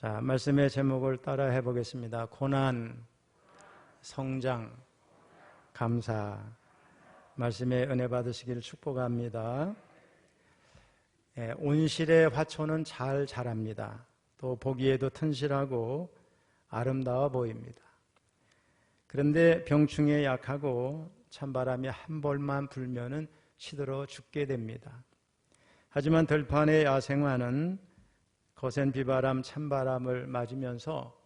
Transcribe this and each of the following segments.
자, 말씀의 제목을 따라 해보겠습니다. 고난, 성장, 감사. 말씀의 은혜 받으시기를 축복합니다. 온실의 화초는 잘 자랍니다. 또 보기에도 튼실하고 아름다워 보입니다. 그런데 병충해에 약하고 찬바람이 한 벌만 불면은 시들어 죽게 됩니다. 하지만 들판의 야생화는 거센 비바람, 찬바람을 맞으면서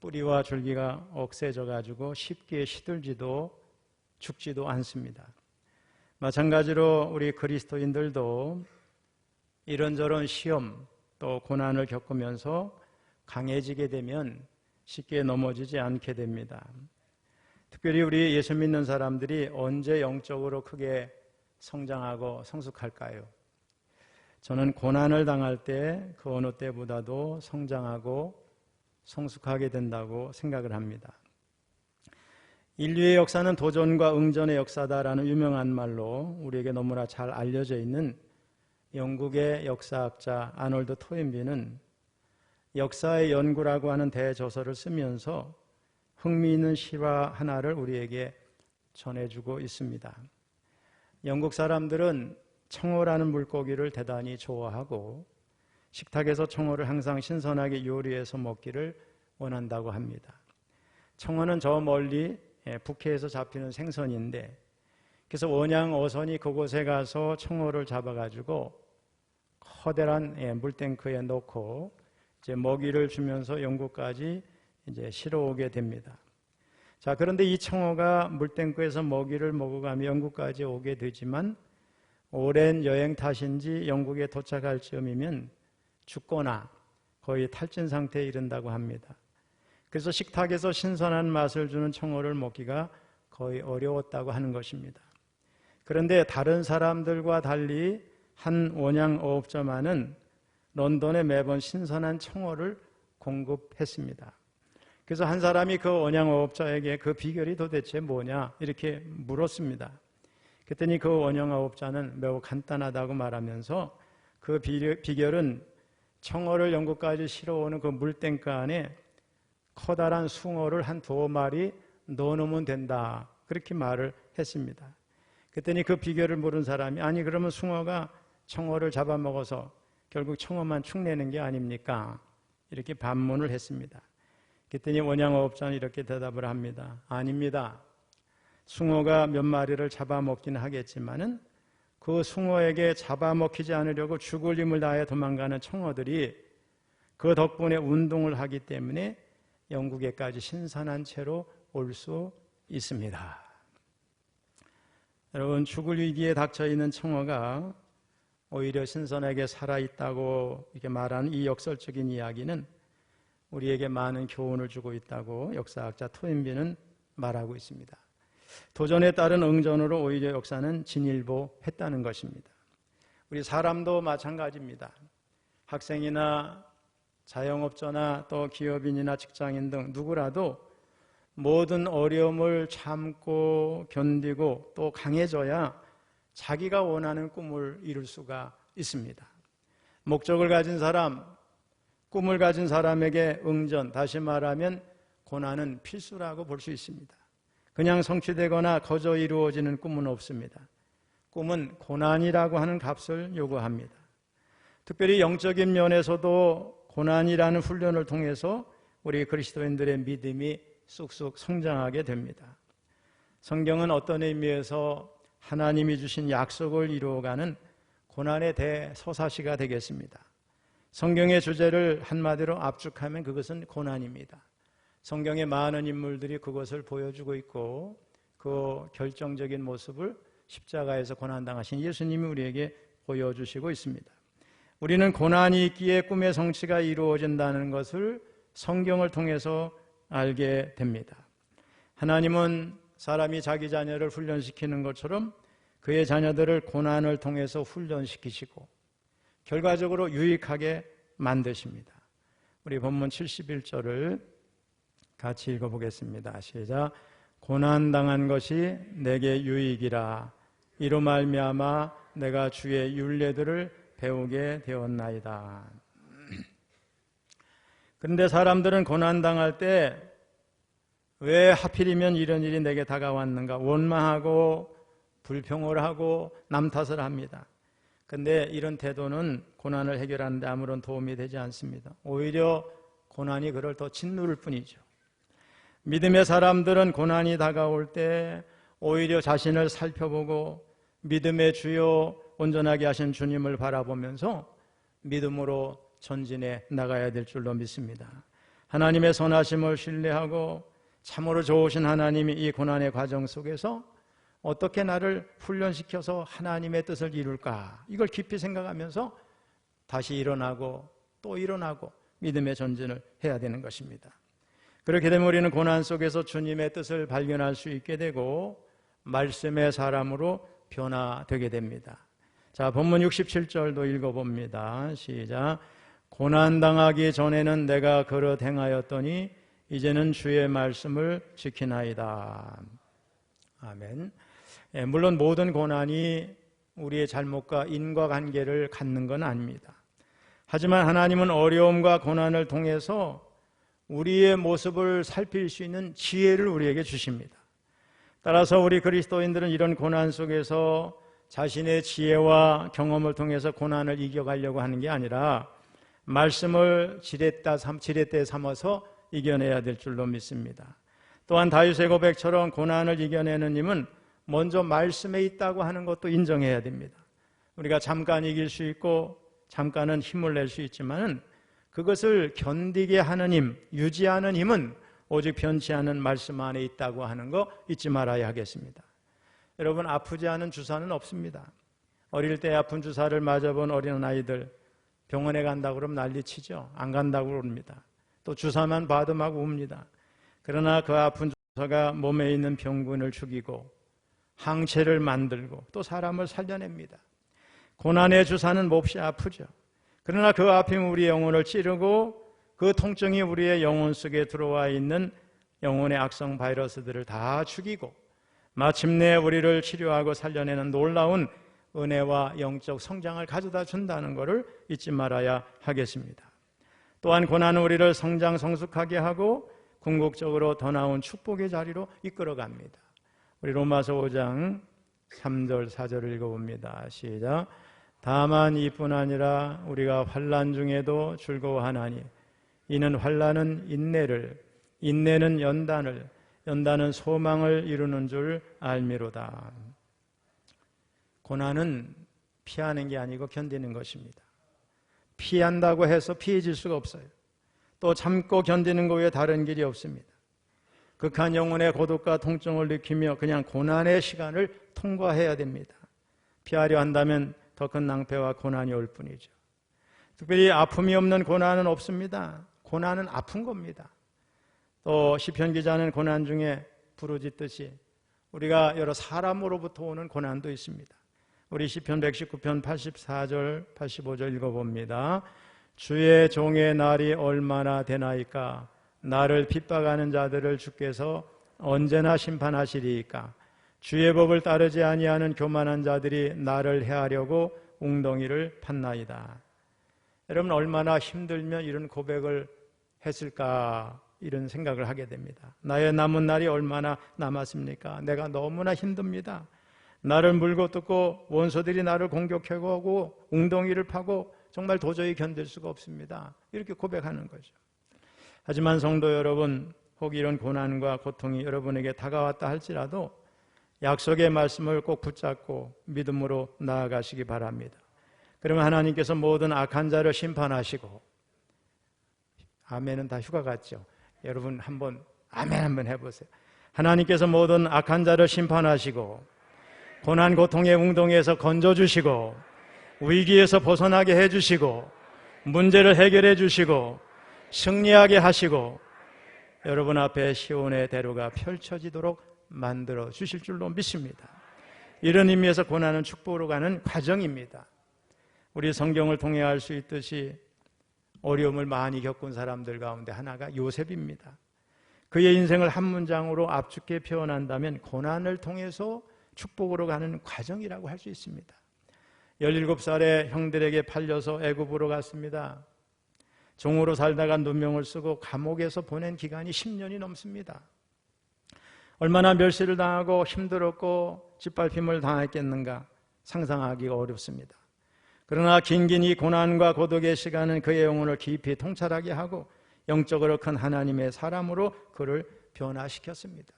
뿌리와 줄기가 억세져 가지고 쉽게 시들지도 죽지도 않습니다. 마찬가지로 우리 그리스도인들도 이런저런 시험 또 고난을 겪으면서 강해지게 되면 쉽게 넘어지지 않게 됩니다. 특별히 우리 예수 믿는 사람들이 언제 영적으로 크게 성장하고 성숙할까요? 저는 고난을 당할 때 그 어느 때보다도 성장하고 성숙하게 된다고 생각을 합니다. 인류의 역사는 도전과 응전의 역사다라는 유명한 말로 우리에게 너무나 잘 알려져 있는 영국의 역사학자 아놀드 토인비는 역사의 연구라고 하는 대저서를 쓰면서 흥미있는 실화 하나를 우리에게 전해주고 있습니다. 영국 사람들은 청어라는 물고기를 대단히 좋아하고 식탁에서 청어를 항상 신선하게 요리해서 먹기를 원한다고 합니다. 청어는 저 멀리 북해에서 잡히는 생선인데 그래서 원양 어선이 그곳에 가서 청어를 잡아가지고 커다란 물탱크에 넣고 이제 먹이를 주면서 영국까지 이제 실어오게 됩니다. 자, 그런데 이 청어가 물탱크에서 먹이를 먹어가며 영국까지 오게 되지만 오랜 여행 탓인지 영국에 도착할 즈음이면 죽거나 거의 탈진 상태에 이른다고 합니다. 그래서 식탁에서 신선한 맛을 주는 청어를 먹기가 거의 어려웠다고 하는 것입니다. 그런데 다른 사람들과 달리 한 원양 어업자만은 런던에 매번 신선한 청어를 공급했습니다. 그래서 한 사람이 그 원양 어업자에게 그 비결이 도대체 뭐냐 이렇게 물었습니다. 그랬더니 그 원양 어업자는 매우 간단하다고 말하면서 그 비결은 청어를 영국까지 실어오는 그 물탱크 안에 커다란 숭어를 한 2마리 넣어놓으면 된다. 그렇게 말을 했습니다. 그랬더니 그 비결을 물은 사람이 아니 그러면 숭어가 청어를 잡아먹어서 결국 청어만 축내는 게 아닙니까? 이렇게 반문을 했습니다. 그랬더니 원양어업자는 이렇게 대답을 합니다. 아닙니다. 숭어가 몇 마리를 잡아먹기는 하겠지만은 그 숭어에게 잡아먹히지 않으려고 죽을 힘을 다해 도망가는 청어들이 그 덕분에 운동을 하기 때문에 영국에까지 신선한 채로 올 수 있습니다. 여러분, 죽을 위기에 닥쳐 있는 청어가 오히려 신선하게 살아있다고 이렇게 말하는 이 역설적인 이야기는 우리에게 많은 교훈을 주고 있다고 역사학자 토인비는 말하고 있습니다. 도전에 따른 응전으로 오히려 역사는 진일보했다는 것입니다. 우리 사람도 마찬가지입니다. 학생이나 자영업자나 또 기업인이나 직장인 등 누구라도 모든 어려움을 참고 견디고 또 강해져야 자기가 원하는 꿈을 이룰 수가 있습니다. 목적을 가진 사람, 꿈을 가진 사람에게 응전, 다시 말하면 고난은 필수라고 볼 수 있습니다. 그냥 성취되거나 거저 이루어지는 꿈은 없습니다. 꿈은 고난이라고 하는 값을 요구합니다. 특별히 영적인 면에서도 고난이라는 훈련을 통해서 우리 그리스도인들의 믿음이 쑥쑥 성장하게 됩니다. 성경은 어떤 의미에서 하나님이 주신 약속을 이루어가는 고난의 대서사시가 되겠습니다. 성경의 주제를 한마디로 압축하면 그것은 고난입니다. 성경의 많은 인물들이 그것을 보여주고 있고 그 결정적인 모습을 십자가에서 고난당하신 예수님이 우리에게 보여주시고 있습니다. 우리는 고난이 있기에 꿈의 성취가 이루어진다는 것을 성경을 통해서 알게 됩니다. 하나님은 사람이 자기 자녀를 훈련시키는 것처럼 그의 자녀들을 고난을 통해서 훈련시키시고 결과적으로 유익하게 만드십니다. 우리 본문 71절을 같이 읽어보겠습니다. 시작. 고난당한 것이 내게 유익이라 이로 말미암아 내가 주의 율례들을 배우게 되었나이다. 그런데 사람들은 고난당할 때 왜 하필이면 이런 일이 내게 다가왔는가 원망하고 불평을 하고 남 탓을 합니다. 그런데 이런 태도는 고난을 해결하는 데 아무런 도움이 되지 않습니다. 오히려 고난이 그를 더 짓누를 뿐이죠. 믿음의 사람들은 고난이 다가올 때 오히려 자신을 살펴보고 믿음의 주요 온전하게 하신 주님을 바라보면서 믿음으로 전진해 나가야 될 줄로 믿습니다. 하나님의 선하심을 신뢰하고 참으로 좋으신 하나님이 이 고난의 과정 속에서 어떻게 나를 훈련시켜서 하나님의 뜻을 이룰까, 이걸 깊이 생각하면서 다시 일어나고 또 일어나고 믿음의 전진을 해야 되는 것입니다. 그렇게 되면 우리는 고난 속에서 주님의 뜻을 발견할 수 있게 되고 말씀의 사람으로 변화되게 됩니다. 자, 본문 67절도 읽어봅니다. 시작. 고난당하기 전에는 내가 그릇 행하였더니 이제는 주의 말씀을 지키나이다. 아멘. 물론 모든 고난이 우리의 잘못과 인과관계를 갖는 건 아닙니다. 하지만 하나님은 어려움과 고난을 통해서 우리의 모습을 살필 수 있는 지혜를 우리에게 주십니다. 따라서 우리 그리스도인들은 이런 고난 속에서 자신의 지혜와 경험을 통해서 고난을 이겨가려고 하는 게 아니라 말씀을 지렛대 삼아서 이겨내야 될 줄로 믿습니다. 또한 다윗의 고백처럼 고난을 이겨내는 힘은 먼저 말씀에 있다고 하는 것도 인정해야 됩니다. 우리가 잠깐 이길 수 있고 잠깐은 힘을 낼 수 있지만 그것을 견디게 하는 힘, 유지하는 힘은 오직 변치 않은 말씀 안에 있다고 하는 거 잊지 말아야 하겠습니다. 여러분, 아프지 않은 주사는 없습니다. 어릴 때 아픈 주사를 맞아본 어린아이들 병원에 간다고 그러면 난리치죠. 안 간다고 그럽니다. 또 주사만 봐도 막 웁니다. 그러나 그 아픈 주사가 몸에 있는 병균을 죽이고 항체를 만들고 또 사람을 살려냅니다. 고난의 주사는 몹시 아프죠. 그러나 그 아픔이 우리 영혼을 찌르고 그 통증이 우리의 영혼 속에 들어와 있는 영혼의 악성 바이러스들을 다 죽이고 마침내 우리를 치료하고 살려내는 놀라운 은혜와 영적 성장을 가져다 준다는 것을 잊지 말아야 하겠습니다. 또한 고난은 우리를 성장 성숙하게 하고 궁극적으로 더 나은 축복의 자리로 이끌어갑니다. 우리 로마서 5장 3절 4절을 읽어봅니다. 시작. 다만 이뿐 아니라 우리가 환난 중에도 즐거워하나니 이는 환난은 인내를, 인내는 연단을, 연단은 소망을 이루는 줄 알미로다. 고난은 피하는 게 아니고 견디는 것입니다. 피한다고 해서 피해질 수가 없어요. 또 참고 견디는 것 외에 다른 길이 없습니다. 극한 영혼의 고독과 통증을 느끼며 그냥 고난의 시간을 통과해야 됩니다. 피하려 한다면 더 큰 낭패와 고난이 올 뿐이죠. 특별히 아픔이 없는 고난은 없습니다. 고난은 아픈 겁니다. 또 시편 기자는 고난 중에 부르짖듯이 우리가 여러 사람으로부터 오는 고난도 있습니다. 우리 시편 119편 84절 85절 읽어봅니다. 주의 종의 날이 얼마나 되나이까? 나를 핍박하는 자들을 주께서 언제나 심판하시리이까? 주의 법을 따르지 아니하는 교만한 자들이 나를 해하려고 웅덩이를 팠나이다. 여러분, 얼마나 힘들면 이런 고백을 했을까, 이런 생각을 하게 됩니다. 나의 남은 날이 얼마나 남았습니까? 내가 너무나 힘듭니다. 나를 물고 뜯고 원수들이 나를 공격하고 웅덩이를 파고 정말 도저히 견딜 수가 없습니다. 이렇게 고백하는 거죠. 하지만 성도 여러분, 혹 이런 고난과 고통이 여러분에게 다가왔다 할지라도 약속의 말씀을 꼭 붙잡고 믿음으로 나아가시기 바랍니다. 그러면 하나님께서 모든 악한 자를 심판하시고, 아멘은 다 휴가 같죠. 여러분 한번 아멘 한번 해보세요. 하나님께서 모든 악한 자를 심판하시고 고난 고통의 웅덩이에서 건져주시고 위기에서 벗어나게 해주시고 문제를 해결해 주시고 승리하게 하시고 여러분 앞에 시온의 대로가 펼쳐지도록 만들어 주실 줄로 믿습니다. 이런 의미에서 고난은 축복으로 가는 과정입니다. 우리 성경을 통해 알 수 있듯이 어려움을 많이 겪은 사람들 가운데 하나가 요셉입니다. 그의 인생을 한 문장으로 압축해 표현한다면 고난을 통해서 축복으로 가는 과정이라고 할 수 있습니다. 17살에 형들에게 팔려서 애굽으로 갔습니다. 종으로 살다가 누명을 쓰고 감옥에서 보낸 기간이 10년이 넘습니다. 얼마나 멸시를 당하고 힘들었고 짓밟힘을 당했겠는가 상상하기가 어렵습니다. 그러나 긴긴 이 고난과 고독의 시간은 그의 영혼을 깊이 통찰하게 하고 영적으로 큰 하나님의 사람으로 그를 변화시켰습니다.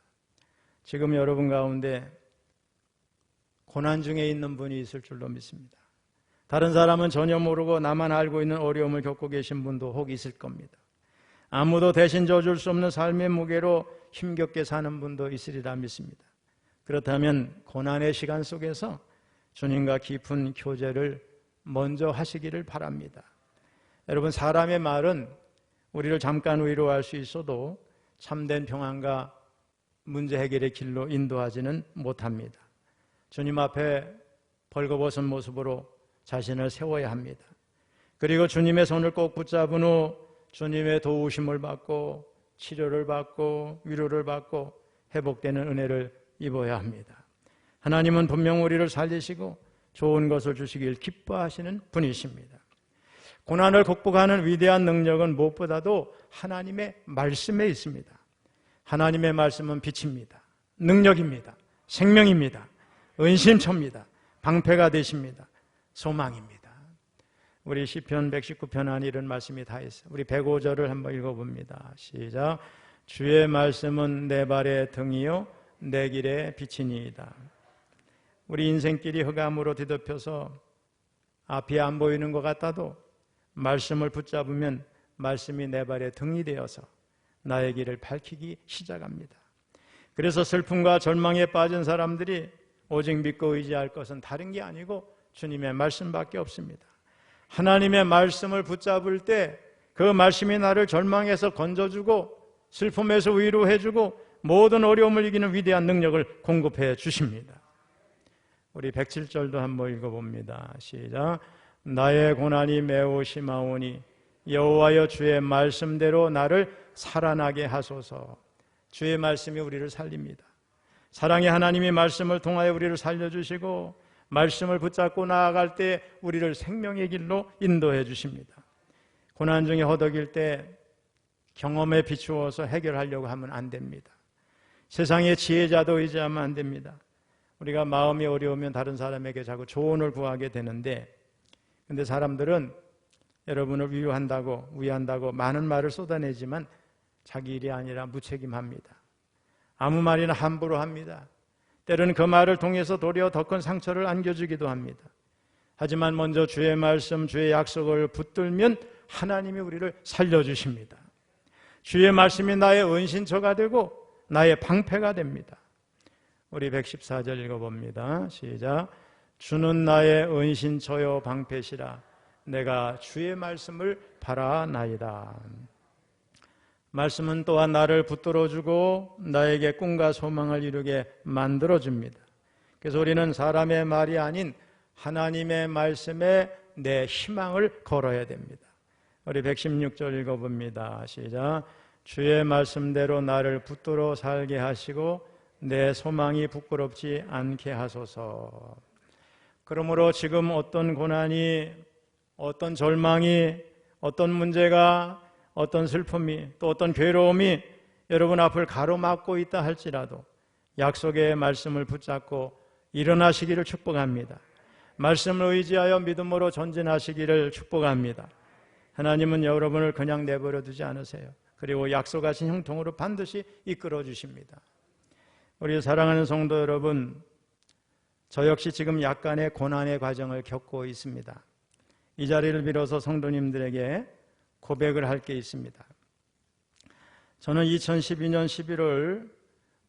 지금 여러분 가운데 고난 중에 있는 분이 있을 줄로 믿습니다. 다른 사람은 전혀 모르고 나만 알고 있는 어려움을 겪고 계신 분도 혹 있을 겁니다. 아무도 대신 져줄 수 없는 삶의 무게로 힘겹게 사는 분도 있으리라 믿습니다. 그렇다면 고난의 시간 속에서 주님과 깊은 교제를 먼저 하시기를 바랍니다. 여러분, 사람의 말은 우리를 잠깐 위로할 수 있어도 참된 평안과 문제 해결의 길로 인도하지는 못합니다. 주님 앞에 벌거벗은 모습으로 자신을 세워야 합니다. 그리고 주님의 손을 꼭 붙잡은 후 주님의 도우심을 받고 치료를 받고 위로를 받고 회복되는 은혜를 입어야 합니다. 하나님은 분명 우리를 살리시고 좋은 것을 주시길 기뻐하시는 분이십니다. 고난을 극복하는 위대한 능력은 무엇보다도 하나님의 말씀에 있습니다. 하나님의 말씀은 빛입니다. 능력입니다. 생명입니다. 은신처입니다. 방패가 되십니다. 소망입니다. 우리 시편 119편 안에 이런 말씀이 다 있어요. 우리 105절을 한번 읽어봅니다. 시작. 주의 말씀은 내 발의 등이요 내 길의 빛이니이다. 우리 인생길이 흑암으로 뒤덮여서 앞이 안 보이는 것 같아도 말씀을 붙잡으면 말씀이 내 발의 등이 되어서 나의 길을 밝히기 시작합니다. 그래서 슬픔과 절망에 빠진 사람들이 오직 믿고 의지할 것은 다른 게 아니고 주님의 말씀밖에 없습니다. 하나님의 말씀을 붙잡을 때 그 말씀이 나를 절망에서 건져주고 슬픔에서 위로해주고 모든 어려움을 이기는 위대한 능력을 공급해 주십니다. 우리 107절도 한번 읽어봅니다. 시작. 나의 고난이 매우 심하오니 여호와여 주의 말씀대로 나를 살아나게 하소서. 주의 말씀이 우리를 살립니다. 사랑의 하나님이 말씀을 통하여 우리를 살려주시고 말씀을 붙잡고 나아갈 때 우리를 생명의 길로 인도해 주십니다. 고난 중에 허덕일 때 경험에 비추어서 해결하려고 하면 안 됩니다. 세상의 지혜자도 의지하면 안 됩니다. 우리가 마음이 어려우면 다른 사람에게 자꾸 조언을 구하게 되는데, 근데 사람들은 여러분을 위한다고 많은 말을 쏟아내지만 자기 일이 아니라 무책임합니다. 아무 말이나 함부로 합니다. 때로는 그 말을 통해서 도리어 더 큰 상처를 안겨주기도 합니다. 하지만 먼저 주의 말씀, 주의 약속을 붙들면 하나님이 우리를 살려주십니다. 주의 말씀이 나의 은신처가 되고 나의 방패가 됩니다. 우리 114절 읽어봅니다. 시작. 주는 나의 은신처요 방패시라 내가 주의 말씀을 바라나이다. 말씀은 또한 나를 붙들어주고 나에게 꿈과 소망을 이루게 만들어줍니다. 그래서 우리는 사람의 말이 아닌 하나님의 말씀에 내 희망을 걸어야 됩니다. 우리 116절 읽어봅니다. 시작. 주의 말씀대로 나를 붙들어 살게 하시고 내 소망이 부끄럽지 않게 하소서. 그러므로 지금 어떤 고난이, 어떤 절망이, 어떤 문제가, 어떤 슬픔이, 또 어떤 괴로움이 여러분 앞을 가로막고 있다 할지라도 약속의 말씀을 붙잡고 일어나시기를 축복합니다. 말씀을 의지하여 믿음으로 전진하시기를 축복합니다. 하나님은 여러분을 그냥 내버려 두지 않으세요. 그리고 약속하신 형통으로 반드시 이끌어 주십니다. 우리 사랑하는 성도 여러분, 저 역시 지금 약간의 고난의 과정을 겪고 있습니다. 이 자리를 빌어서 성도님들에게 고백을 할 게 있습니다. 저는 2012년 11월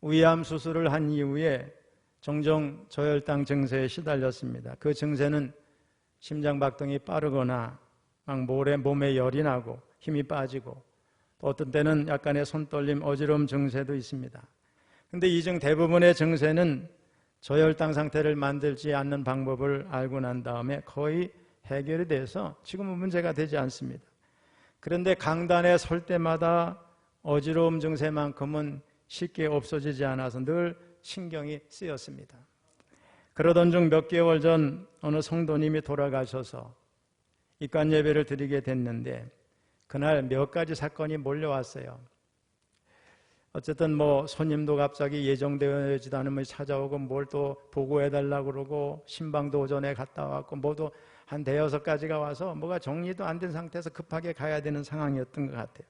위암 수술을 한 이후에 종종 저혈당 증세에 시달렸습니다. 그 증세는 심장박동이 빠르거나 막 몸에 열이 나고 힘이 빠지고 또 어떤 때는 약간의 손떨림, 어지러움 증세도 있습니다. 그런데 이 중 대부분의 증세는 저혈당 상태를 만들지 않는 방법을 알고 난 다음에 거의 해결이 돼서 지금은 문제가 되지 않습니다. 그런데 강단에 설 때마다 어지러움 증세만큼은 쉽게 없어지지 않아서 늘 신경이 쓰였습니다. 그러던 중 몇 개월 전 어느 성도님이 돌아가셔서 입관 예배를 드리게 됐는데 그날 몇 가지 사건이 몰려왔어요. 어쨌든 뭐 손님도 갑자기 예정되어지도 않으면 찾아오고 뭘 또 보고해달라고 그러고 신방도 오전에 갔다 왔고 뭐도 한 대여섯 가지가 와서 뭐가 정리도 안 된 상태에서 급하게 가야 되는 상황이었던 것 같아요.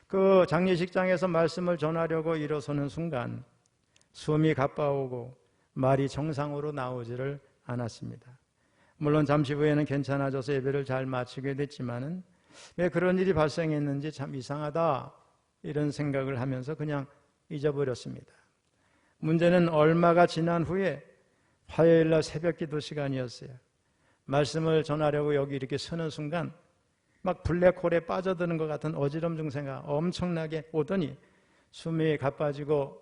그 장례식장에서 말씀을 전하려고 일어서는 순간 숨이 가빠오고 말이 정상으로 나오지를 않았습니다. 물론 잠시 후에는 괜찮아져서 예배를 잘 마치게 됐지만은 왜 그런 일이 발생했는지 참 이상하다 이런 생각을 하면서 그냥 잊어버렸습니다. 문제는 얼마가 지난 후에 화요일날 새벽 기도 시간이었어요. 말씀을 전하려고 여기 이렇게 서는 순간 막 블랙홀에 빠져드는 것 같은 어지럼 증세가 엄청나게 오더니 숨이 가빠지고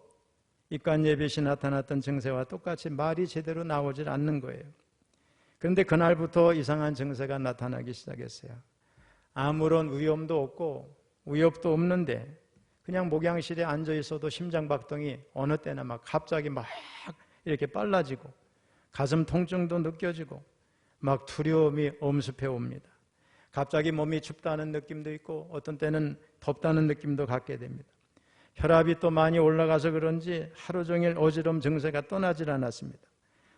입간예빗이 나타났던 증세와 똑같이 말이 제대로 나오질 않는 거예요. 그런데 그날부터 이상한 증세가 나타나기 시작했어요. 아무런 위험도 없고 위협도 없는데 그냥 목양실에 앉아 있어도 심장박동이 어느 때나 막 갑자기 막 이렇게 빨라지고 가슴 통증도 느껴지고 막 두려움이 엄습해 옵니다. 갑자기 몸이 춥다는 느낌도 있고 어떤 때는 덥다는 느낌도 갖게 됩니다. 혈압이 또 많이 올라가서 그런지 하루 종일 어지럼 증세가 떠나질 않았습니다.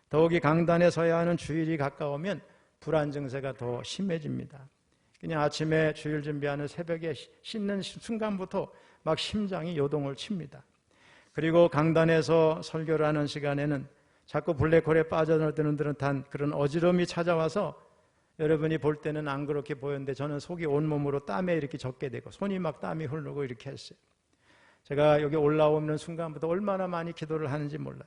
더욱이 강단에 서야 하는 주일이 가까우면 불안 증세가 더 심해집니다. 그냥 아침에 주일 준비하는 새벽에 씻는 순간부터 막 심장이 요동을 칩니다. 그리고 강단에서 설교를 하는 시간에는 자꾸 블랙홀에 빠져드는 듯한 그런 어지럼이 찾아와서 여러분이 볼 때는 안 그렇게 보였는데 저는 속이 온몸으로 땀에 이렇게 젖게 되고 손이 막 땀이 흐르고 이렇게 했어요. 제가 여기 올라오는 순간부터 얼마나 많이 기도를 하는지 몰라요.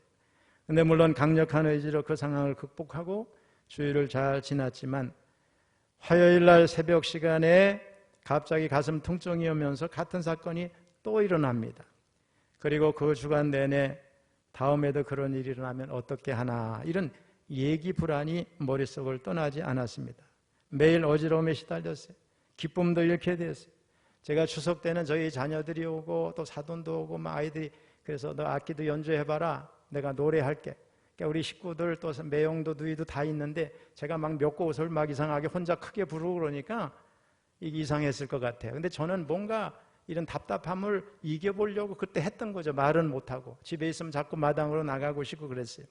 근데 물론 강력한 의지로 그 상황을 극복하고 주일을 잘 지났지만 화요일 날 새벽 시간에 갑자기 가슴 통증이 오면서 같은 사건이 또 일어납니다. 그리고 그 주간 내내 다음에도 그런 일이 일어나면 어떻게 하나 이런 얘기 불안이 머릿속을 떠나지 않았습니다. 매일 어지러움에 시달렸어요. 기쁨도 잃게 됐어요. 제가 추석 때는 저희 자녀들이 오고 또 사돈도 오고 막 아이들이 그래서 너 악기도 연주해봐라. 내가 노래할게. 그러니까 우리 식구들 또 매형도 누이도 다 있는데 제가 막 몇 곡을 막 이상하게 혼자 크게 부르고 그러니까 이게 이상했을 것 같아요. 근데 저는 뭔가 이런 답답함을 이겨보려고 그때 했던 거죠. 말은 못하고 집에 있으면 자꾸 마당으로 나가고 싶고 그랬어요.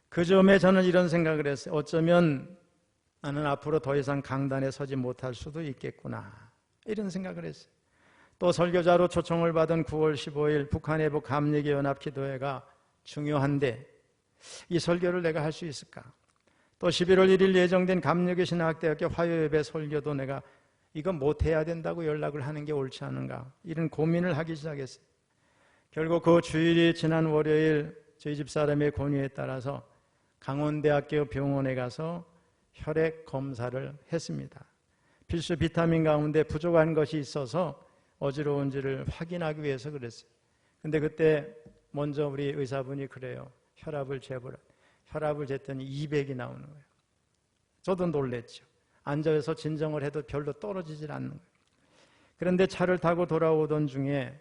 그 점에 저는 이런 생각을 했어요. 어쩌면 나는 앞으로 더 이상 강단에 서지 못할 수도 있겠구나 이런 생각을 했어요. 또 설교자로 초청을 받은 9월 15일 북한해북 감리교연합기도회가 중요한데 이 설교를 내가 할 수 있을까? 또 11월 1일 예정된 감리교 신학대학교 화요예배 설교도 내가 이거 못해야 된다고 연락을 하는 게 옳지 않은가 이런 고민을 하기 시작했어요. 결국 그 주일이 지난 월요일 저희 집사람의 권유에 따라서 강원대학교 병원에 가서 혈액 검사를 했습니다. 필수 비타민 가운데 부족한 것이 있어서 어지러운지를 확인하기 위해서 그랬어요. 근데 그때 먼저 우리 의사분이 그래요. 혈압을 재보라. 혈압을 쟀더니 200이 나오는 거예요. 저도 놀랬죠. 앉아서 진정을 해도 별로 떨어지질 않는 거예요. 그런데 차를 타고 돌아오던 중에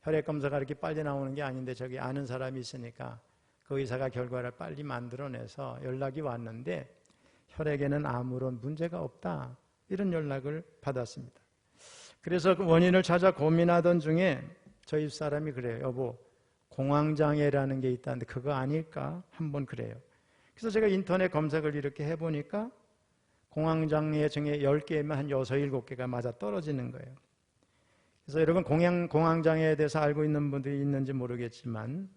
혈액검사가 이렇게 빨리 나오는 게 아닌데 저기 아는 사람이 있으니까 그 의사가 결과를 빨리 만들어내서 연락이 왔는데 혈액에는 아무런 문제가 없다. 이런 연락을 받았습니다. 그래서 그 원인을 찾아 고민하던 중에 저희 사람이 그래요. 여보, 공황장애라는 게 있다는데 그거 아닐까? 한번 그래요. 그래서 제가 인터넷 검색을 이렇게 해보니까 공황장애 중에 10개면 한 6, 7개가 맞아 떨어지는 거예요. 그래서 여러분 공황장애에 대해서 알고 있는 분들이 있는지 모르겠지만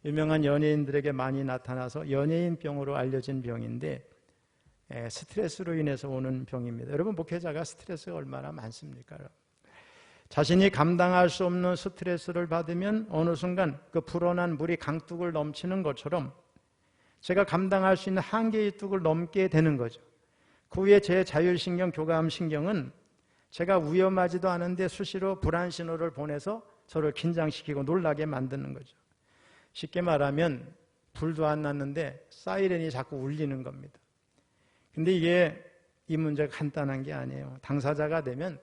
유명한 연예인들에게 많이 나타나서 연예인병으로 알려진 병인데 스트레스로 인해서 오는 병입니다. 여러분 목회자가 스트레스가 얼마나 많습니까? 자신이 감당할 수 없는 스트레스를 받으면 어느 순간 그 불어난 물이 강둑을 넘치는 것처럼 제가 감당할 수 있는 한계의 뚝을 넘게 되는 거죠. 그 후에 제 자율신경, 교감신경은 제가 위험하지도 않은데 수시로 불안 신호를 보내서 저를 긴장시키고 놀라게 만드는 거죠. 쉽게 말하면 불도 안 났는데 사이렌이 자꾸 울리는 겁니다. 근데 이게 이 문제가 간단한 게 아니에요. 당사자가 되면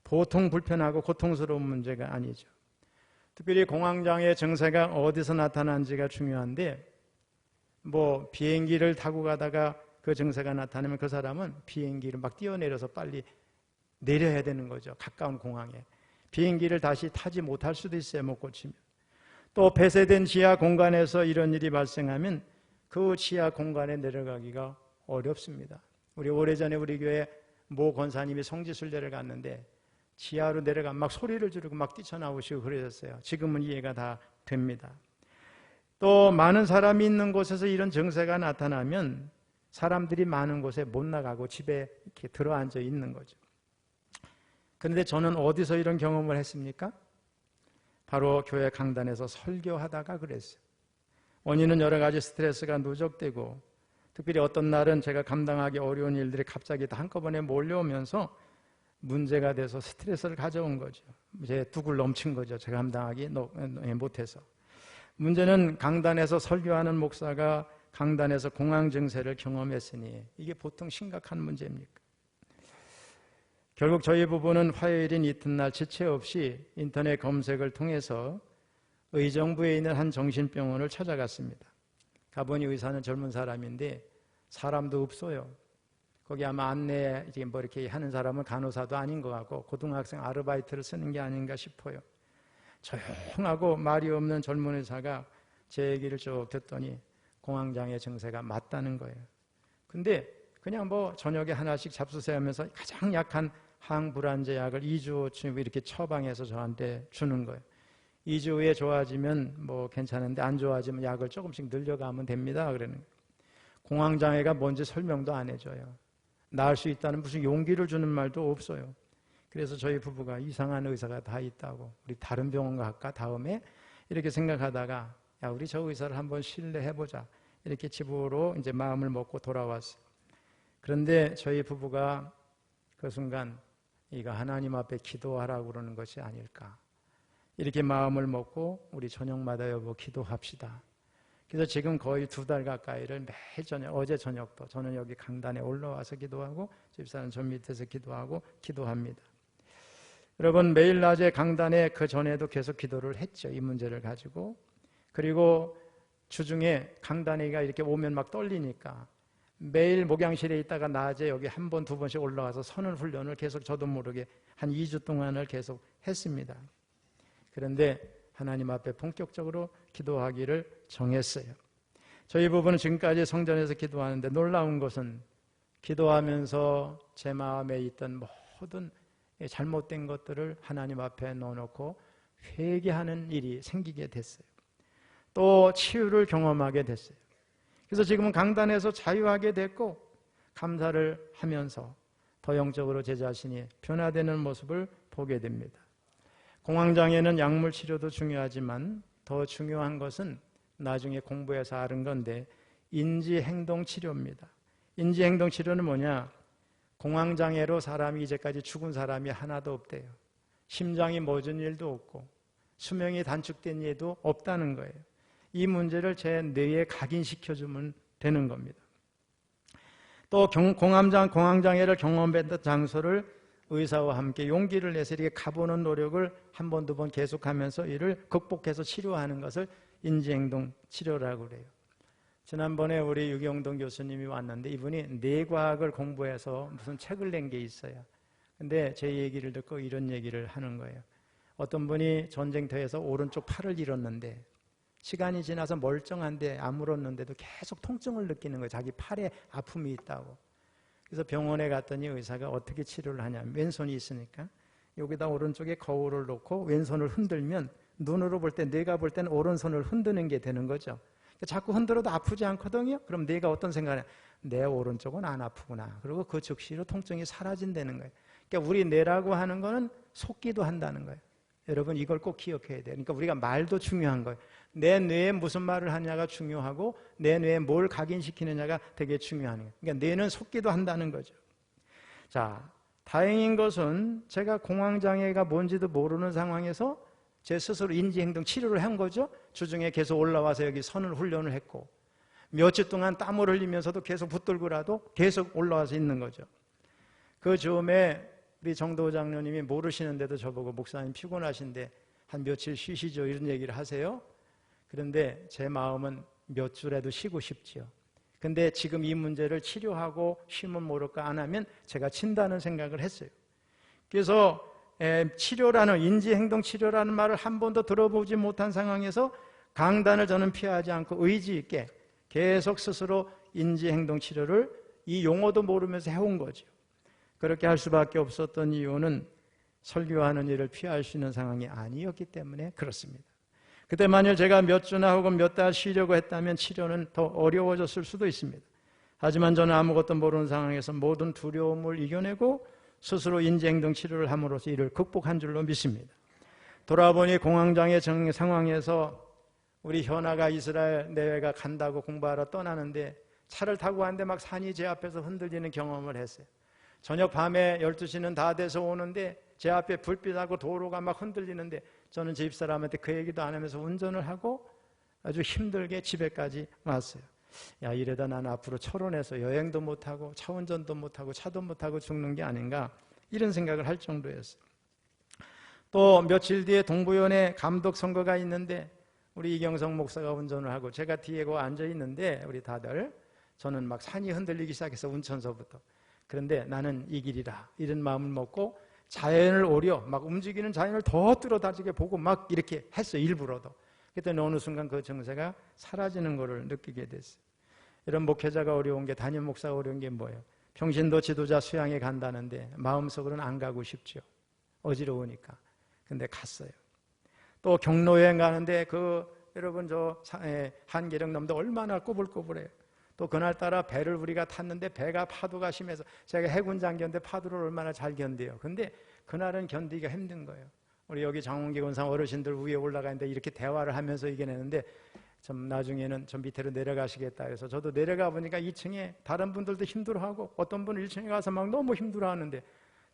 보통 불편하고 고통스러운 문제가 아니죠. 특별히 공황장애 증세가 어디서 나타난지가 중요한데 뭐 비행기를 타고 가다가 그 증세가 나타나면 그 사람은 비행기를 막 뛰어내려서 빨리 내려야 되는 거죠. 가까운 공항에. 비행기를 다시 타지 못할 수도 있어요. 못 고치면. 또 폐쇄된 지하 공간에서 이런 일이 발생하면 그 지하 공간에 내려가기가 어렵습니다. 우리 오래전에 우리 교회 모 권사님이 성지순례를 갔는데 지하로 내려가 막 소리를 지르고 막 뛰쳐나오시고 그러셨어요. 지금은 이해가 다 됩니다. 또 많은 사람이 있는 곳에서 이런 증세가 나타나면 사람들이 많은 곳에 못 나가고 집에 이렇게 들어앉아 있는 거죠. 그런데 저는 어디서 이런 경험을 했습니까? 바로 교회 강단에서 설교하다가 그랬어요. 원인은 여러 가지 스트레스가 누적되고 특별히 어떤 날은 제가 감당하기 어려운 일들이 갑자기 다 한꺼번에 몰려오면서 문제가 돼서 스트레스를 가져온 거죠. 제 둑을 넘친 거죠. 제가 감당하기 못해서. 문제는 강단에서 설교하는 목사가 강단에서 공황 증세를 경험했으니 이게 보통 심각한 문제입니까? 결국 저희 부부는 화요일인 이튿날 지체 없이 인터넷 검색을 통해서 의정부에 있는 한 정신병원을 찾아갔습니다. 가보니 의사는 젊은 사람인데 사람도 없어요. 거기 아마 안내 뭐 이렇게 하는 사람은 간호사도 아닌 것 같고 고등학생 아르바이트를 쓰는 게 아닌가 싶어요. 조용하고 말이 없는 젊은 의사가 제 얘기를 쭉 듣더니 공황장애 증세가 맞다는 거예요. 근데 그냥 뭐 저녁에 하나씩 잡수세요 하면서 가장 약한 항불안제 약을 2주쯤 이렇게 처방해서 저한테 주는 거예요. 2주 후에 좋아지면 뭐 괜찮은데 안 좋아지면 약을 조금씩 늘려가면 됩니다. 그러는 거예요. 공황장애가 뭔지 설명도 안 해줘요. 나을 수 있다는 무슨 용기를 주는 말도 없어요. 그래서 저희 부부가 이상한 의사가 다 있다고 우리 다른 병원 갈까 다음에 이렇게 생각하다가 야 우리 저 의사를 한번 신뢰해보자 이렇게 집으로 이제 마음을 먹고 돌아왔어요. 그런데 저희 부부가 그 순간 이거 하나님 앞에 기도하라고 그러는 것이 아닐까 이렇게 마음을 먹고 우리 저녁마다 여보 기도합시다. 그래서 지금 거의 2달 가까이를 매일 저녁, 어제 저녁도 저는 여기 강단에 올라와서 기도하고 집사는 저 밑에서 기도하고 기도합니다. 여러분 매일 낮에 강단에 그 전에도 계속 기도를 했죠. 이 문제를 가지고. 그리고 주중에 강단에가 이렇게 오면 막 떨리니까 매일 목양실에 있다가 낮에 여기 한 번, 2번씩 올라와서 서는 훈련을 계속 저도 모르게 한 2주 동안을 계속 했습니다. 그런데 하나님 앞에 본격적으로 기도하기를 정했어요. 저희 부부는 지금까지 성전에서 기도하는데 놀라운 것은 기도하면서 제 마음에 있던 모든 잘못된 것들을 하나님 앞에 넣어놓고 회개하는 일이 생기게 됐어요. 또 치유를 경험하게 됐어요. 그래서 지금은 강단에서 자유하게 됐고 감사를 하면서 더 영적으로 제 자신이 변화되는 모습을 보게 됩니다. 공황장애는 약물 치료도 중요하지만 더 중요한 것은 나중에 공부해서 아는 건데 인지행동 치료입니다. 인지행동 치료는 뭐냐? 공황장애로 사람이 이제까지 죽은 사람이 하나도 없대요. 심장이 멎은 일도 없고 수명이 단축된 일도 없다는 거예요. 이 문제를 제 뇌에 각인시켜주면 되는 겁니다. 또 공황장애를 경험했던 장소를 의사와 함께 용기를 내서 이렇게 가보는 노력을 한 번, 2번 계속하면서 이를 극복해서 치료하는 것을 인지행동 치료라고 그래요. 지난번에 우리 유경동 교수님이 왔는데 이분이 뇌과학을 공부해서 무슨 책을 낸 게 있어요. 근데 제 얘기를 듣고 이런 얘기를 하는 거예요. 어떤 분이 전쟁터에서 오른쪽 팔을 잃었는데 시간이 지나서 멀쩡한데 아물었는데도 계속 통증을 느끼는 거예요. 자기 팔에 아픔이 있다고. 그래서 병원에 갔더니 의사가 어떻게 치료를 하냐면 왼손이 있으니까 여기다 오른쪽에 거울을 놓고 왼손을 흔들면 눈으로 볼 때 뇌가 볼 때는 오른손을 흔드는 게 되는 거죠. 자꾸 흔들어도 아프지 않거든요. 그럼 뇌가 어떤 생각을 해요? 내 오른쪽은 안 아프구나. 그리고 그 즉시로 통증이 사라진다는 거예요. 그러니까 우리 뇌라고 하는 거는 속기도 한다는 거예요. 여러분 이걸 꼭 기억해야 돼요. 그러니까 우리가 말도 중요한 거예요. 내 뇌에 무슨 말을 하냐가 중요하고 내 뇌에 뭘 각인시키느냐가 되게 중요한 거예요. 그러니까 뇌는 속기도 한다는 거죠. 자, 다행인 것은 제가 공황장애가 뭔지도 모르는 상황에서 제 스스로 인지행동 치료를 한 거죠. 주중에 계속 올라와서 여기 선을 훈련을 했고 며칠 동안 땀을 흘리면서도 계속 붙들고라도 계속 올라와서 있는 거죠. 그 즈음에 우리 정도호 장로님이 모르시는데도 저보고 목사님 피곤하신데 한 며칠 쉬시죠 이런 얘기를 하세요. 그런데 제 마음은 몇 주라도 쉬고 싶지요. 근데 지금 이 문제를 치료하고 쉬면 모를까 안 하면 제가 친다는 생각을 했어요. 그래서 치료라는, 인지행동 치료라는 말을 한 번도 들어보지 못한 상황에서 강단을 저는 피하지 않고 의지 있게 계속 스스로 인지행동 치료를 이 용어도 모르면서 해온 거죠. 그렇게 할 수밖에 없었던 이유는 설교하는 일을 피할 수 있는 상황이 아니었기 때문에 그렇습니다. 그때 만일 제가 몇 주나 혹은 몇 달 쉬려고 했다면 치료는 더 어려워졌을 수도 있습니다. 하지만 저는 아무것도 모르는 상황에서 모든 두려움을 이겨내고 스스로 인지행동 치료를 함으로써 이를 극복한 줄로 믿습니다. 돌아보니 공황장애 상황에서 우리 현아가 이스라엘 내외가 간다고 공부하러 떠나는데 차를 타고 왔는데 막 산이 제 앞에서 흔들리는 경험을 했어요. 저녁 밤에 12시는 다 돼서 오는데 제 앞에 불빛하고 도로가 막 흔들리는데 저는 집사람한테 그 얘기도 안 하면서 운전을 하고 아주 힘들게 집에까지 왔어요. 야, 이러다 난 앞으로 철원에서 여행도 못하고 차 운전도 못하고 차도 못하고 죽는 게 아닌가, 이런 생각을 할 정도였어요. 또 며칠 뒤에 동부연에 감독 선거가 있는데 우리 이경성 목사가 운전을 하고 제가 뒤에 앉아 있는데 우리 다들, 저는 막 산이 흔들리기 시작해서 운천서부터. 그런데 나는 이 길이라 이런 마음을 먹고 자연을 오려 막 움직이는 자연을 더 뚫어다지게 보고 막 이렇게 했어요, 일부러도. 그랬더니 어느 순간 그 증세가 사라지는 것을 느끼게 됐어요. 이런 목회자가 어려운 게, 담임 목사가 어려운 게 뭐예요? 평신도 지도자 수양에 간다는데 마음속으로는 안 가고 싶죠. 어지러우니까. 근데 갔어요. 또 경로여행 가는데 여러분 한계령 넘도 얼마나 꼬불꼬불해요. 또 그날따라 배를 우리가 탔는데 배가 파도가 심해서, 제가 해군 장교인데 파도를 얼마나 잘 견뎌요. 근데 그날은 견디기가 힘든 거예요. 우리 여기 장원기 권상 어르신들 위에 올라가 있는데 이렇게 대화를 하면서 이겨내는데 좀 나중에는 좀 밑으로 내려가시겠다 해서 저도 내려가 보니까 2층에 다른 분들도 힘들어하고 어떤 분은 1층에 가서 막 너무 힘들어하는데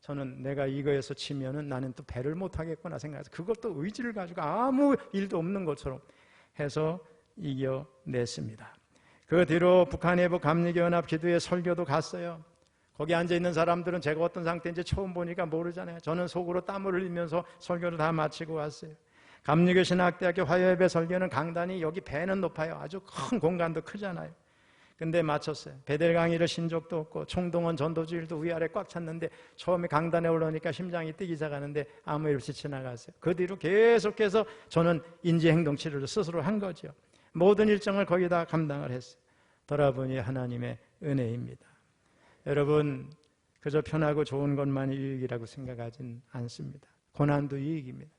저는 내가 이거에서 치면은 나는 또 배를 못 하겠구나 생각해서 그것도 의지를 가지고 아무 일도 없는 것처럼 해서 이겨냈습니다. 그 뒤로 북한해부 감리교연합 기도회 설교도 갔어요. 거기 앉아있는 사람들은 제가 어떤 상태인지 처음 보니까 모르잖아요. 저는 속으로 땀을 흘리면서 설교를 다 마치고 왔어요. 감리교 신학대학교 화요예배 설교는 강단이, 여기 배는 높아요. 아주 큰 공간도 크잖아요. 근데 마쳤어요. 베델 강의를 신 적도 없고 총동원 전도주일도 위아래 꽉 찼는데 처음에 강단에 올라오니까 심장이 뛰기 시작하는데 아무 일 없이 지나갔어요. 그 뒤로 계속해서 저는 인지행동 치료를 스스로 한 거죠. 모든 일정을 거의 다 감당을 했어요. 돌아보니 하나님의 은혜입니다. 여러분, 그저 편하고 좋은 것만이 유익이라고 생각하진 않습니다. 고난도 유익입니다.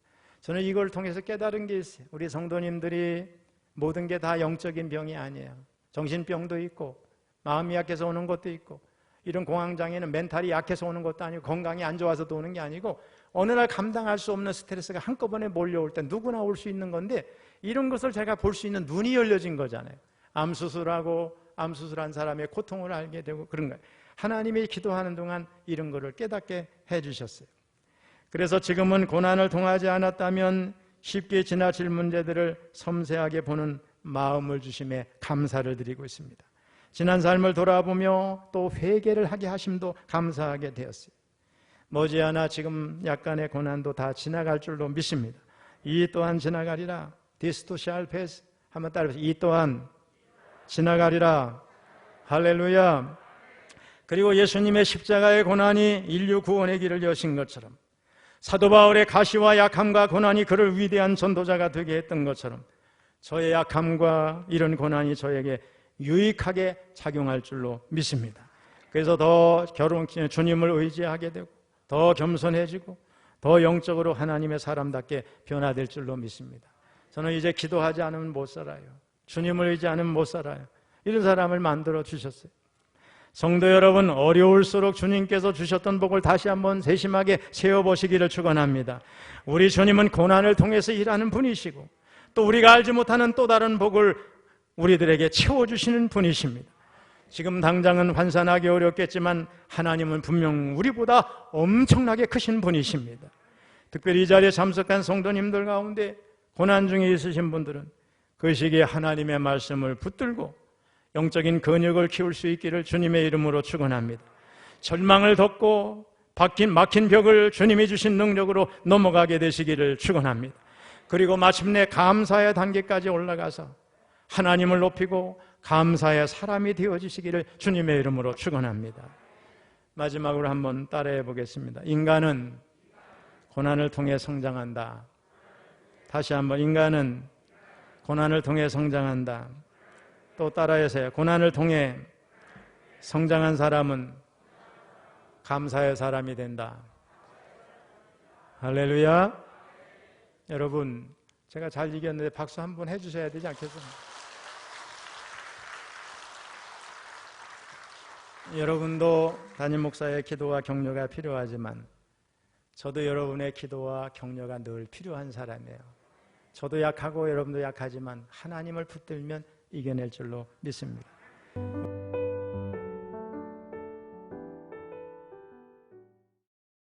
저는 이걸 통해서 깨달은 게 있어요. 우리 성도님들이 모든 게 다 영적인 병이 아니에요. 정신병도 있고 마음이 약해서 오는 것도 있고, 이런 공황장애는 멘탈이 약해서 오는 것도 아니고 건강이 안 좋아서도 오는 게 아니고 어느 날 감당할 수 없는 스트레스가 한꺼번에 몰려올 때 누구나 올 수 있는 건데, 이런 것을 제가 볼 수 있는 눈이 열려진 거잖아요. 암수술하고 암수술한 사람의 고통을 알게 되고 그런 거예요. 하나님이 기도하는 동안 이런 거를 깨닫게 해주셨어요. 그래서 지금은 고난을 통하지 않았다면 쉽게 지나칠 문제들을 섬세하게 보는 마음을 주심에 감사를 드리고 있습니다. 지난 삶을 돌아보며 또 회개를 하게 하심도 감사하게 되었어요. 머지않아 지금 약간의 고난도 다 지나갈 줄로 믿습니다. 이 또한 지나가리라. This too shall pass. 한번 따라해보세요. 이 또한 지나가리라. 할렐루야. 그리고 예수님의 십자가의 고난이 인류 구원의 길을 여신 것처럼, 사도 바울의 가시와 약함과 고난이 그를 위대한 전도자가 되게 했던 것처럼, 저의 약함과 이런 고난이 저에게 유익하게 작용할 줄로 믿습니다. 그래서 더 주님을 의지하게 되고 더 겸손해지고 더 영적으로 하나님의 사람답게 변화될 줄로 믿습니다. 저는 이제 기도하지 않으면 못 살아요. 주님을 의지 않으면 못 살아요. 이런 사람을 만들어 주셨어요. 성도 여러분, 어려울수록 주님께서 주셨던 복을 다시 한번 세심하게 세워보시기를 축원합니다. 우리 주님은 고난을 통해서 일하는 분이시고 또 우리가 알지 못하는 또 다른 복을 우리들에게 채워주시는 분이십니다. 지금 당장은 환산하기 어렵겠지만 하나님은 분명 우리보다 엄청나게 크신 분이십니다. 특별히 이 자리에 참석한 성도님들 가운데 고난 중에 있으신 분들은 그 시기에 하나님의 말씀을 붙들고 영적인 근육을 키울 수 있기를 주님의 이름으로 축원합니다. 절망을 덮고 막힌 벽을 주님이 주신 능력으로 넘어가게 되시기를 축원합니다. 그리고 마침내 감사의 단계까지 올라가서 하나님을 높이고 감사의 사람이 되어지시기를 주님의 이름으로 축원합니다. 마지막으로 한번 따라해 보겠습니다. 인간은 고난을 통해 성장한다. 다시 한번, 인간은 고난을 통해 성장한다. 또 따라해서요. 고난을 통해 성장한 사람은 감사의 사람이 된다. 할렐루야. 여러분, 제가 잘 이겼는데 박수 한번 해주셔야 되지 않겠습니까? 여러분도 담임 목사의 기도와 격려가 필요하지만 저도 여러분의 기도와 격려가 늘 필요한 사람이에요. 저도 약하고 여러분도 약하지만 하나님을 붙들면 이겨낼 줄로 믿습니다.